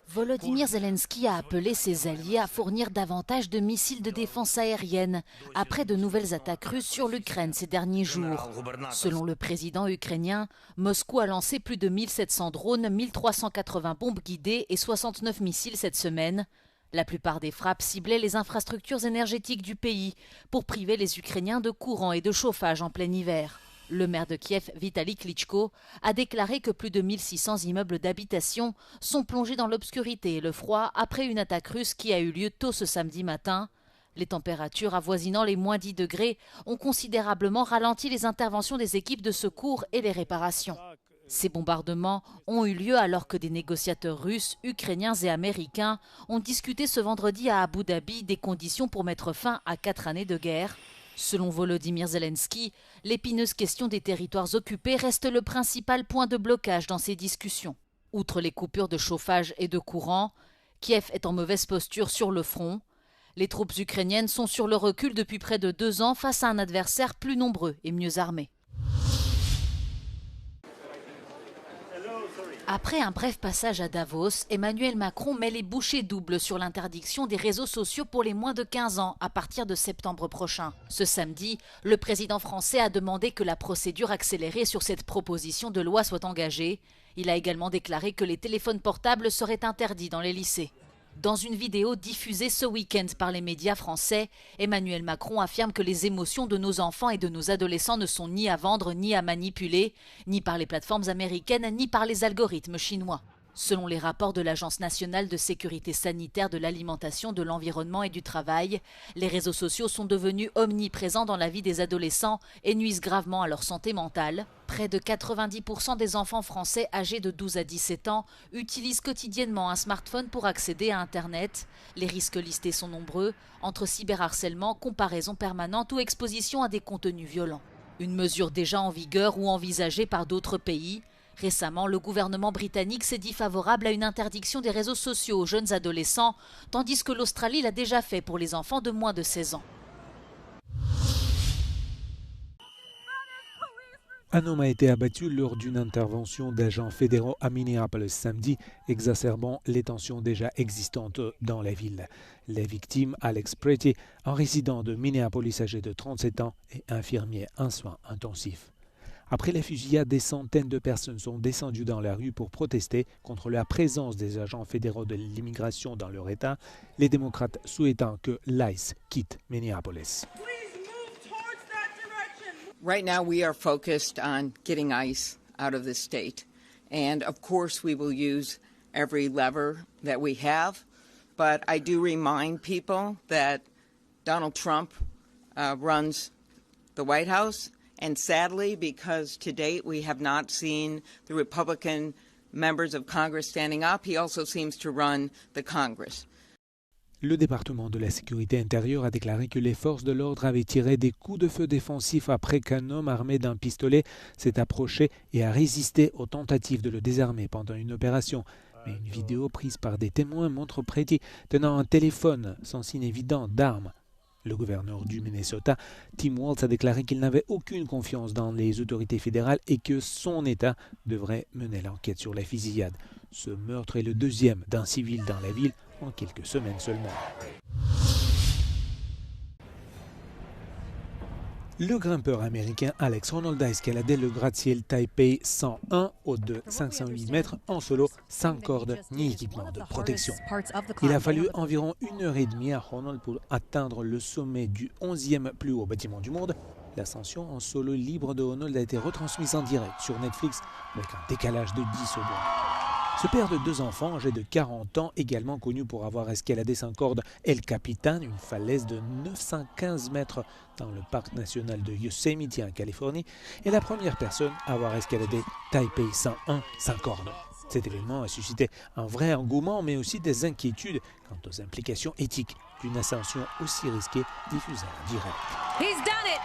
Volodymyr Zelensky a appelé ses alliés à fournir davantage de missiles de défense aérienne après de nouvelles attaques russes sur l'Ukraine ces derniers jours. Selon le président ukrainien, Moscou a lancé plus de 1700 drones, 1380 bombes guidées et 69 missiles cette semaine. La plupart des frappes ciblaient les infrastructures énergétiques du pays pour priver les Ukrainiens de courant et de chauffage en plein hiver. Le maire de Kiev, Vitali Klitschko, a déclaré que plus de 1600 immeubles d'habitation sont plongés dans l'obscurité et le froid après une attaque russe qui a eu lieu tôt ce samedi matin. Les températures avoisinant les moins 10 degrés ont considérablement ralenti les interventions des équipes de secours et les réparations. Ces bombardements ont eu lieu alors que des négociateurs russes, ukrainiens et américains ont discuté ce vendredi à Abu Dhabi des conditions pour mettre fin à 4 années de guerre. Selon Volodymyr Zelensky, l'épineuse question des territoires occupés reste le principal point de blocage dans ces discussions. Outre les coupures de chauffage et de courant, Kiev est en mauvaise posture sur le front. Les troupes ukrainiennes sont sur le recul depuis près de 2 ans face à un adversaire plus nombreux et mieux armé. Après un bref passage à Davos, Emmanuel Macron met les bouchées doubles sur l'interdiction des réseaux sociaux pour les moins de 15 ans à partir de septembre prochain. Ce samedi, le président français a demandé que la procédure accélérée sur cette proposition de loi soit engagée. Il a également déclaré que les téléphones portables seraient interdits dans les lycées. Dans une vidéo diffusée ce week-end par les médias français, Emmanuel Macron affirme que les émotions de nos enfants et de nos adolescents ne sont ni à vendre ni à manipuler, ni par les plateformes américaines ni par les algorithmes chinois. Selon les rapports de l'Agence nationale de sécurité sanitaire de l'alimentation, de l'environnement et du travail, les réseaux sociaux sont devenus omniprésents dans la vie des adolescents et nuisent gravement à leur santé mentale. Près de 90% des enfants français âgés de 12 à 17 ans utilisent quotidiennement un smartphone pour accéder à Internet. Les risques listés sont nombreux, entre cyberharcèlement, comparaison permanente ou exposition à des contenus violents. Une mesure déjà en vigueur ou envisagée par d'autres pays. Récemment, le gouvernement britannique s'est dit favorable à une interdiction des réseaux sociaux aux jeunes adolescents, tandis que l'Australie l'a déjà fait pour les enfants de moins de 16 ans. Un homme a été abattu lors d'une intervention d'agents fédéraux à Minneapolis samedi, exacerbant les tensions déjà existantes dans la ville. Les victimes, Alex Pretty, un résident de Minneapolis âgé de 37 ans et infirmier en soins intensifs. Après la fusillade, des centaines de personnes sont descendues dans la rue pour protester contre la présence des agents fédéraux de l'immigration dans leur État, les démocrates souhaitant que l'ICE quitte Minneapolis. Right now we are focused on getting ICE out of the state. And of course we will use every lever that we have. But I do remind people that Donald Trump runs the White House. And sadly, because to date we have not seen the Republican members of Congress standing up, he also seems to run the Congress. Le département de la sécurité intérieure a déclaré que les forces de l'ordre avaient tiré des coups de feu défensifs après qu'un homme armé d'un pistolet s'est approché et a résisté aux tentatives de le désarmer pendant une opération. Mais une vidéo prise par des témoins montre Pretty tenant un téléphone sans signe évident d'arme. Le gouverneur du Minnesota, Tim Walz, a déclaré qu'il n'avait aucune confiance dans les autorités fédérales et que son État devrait mener l'enquête sur la fusillade. Ce meurtre est le deuxième d'un civil dans la ville en quelques semaines seulement. Le grimpeur américain Alex Honnold a escaladé le gratte-ciel Taipei 101 haut de 508 mètres en solo, sans corde ni équipement de protection. Il a fallu environ 1h30 à Honnold pour atteindre le sommet du 11e plus haut bâtiment du monde. L'ascension en solo libre de Honnold a été retransmise en direct sur Netflix avec un décalage de 10 secondes. Ce père de 2 enfants, âgé de 40 ans, également connu pour avoir escaladé sans corde El Capitan, une falaise de 915 mètres dans le parc national de Yosemite en Californie, est la première personne à avoir escaladé Taipei 101 sans corde. Cet événement a suscité un vrai engouement, mais aussi des inquiétudes quant aux implications éthiques d'une ascension aussi risquée diffusée en direct. He's done it!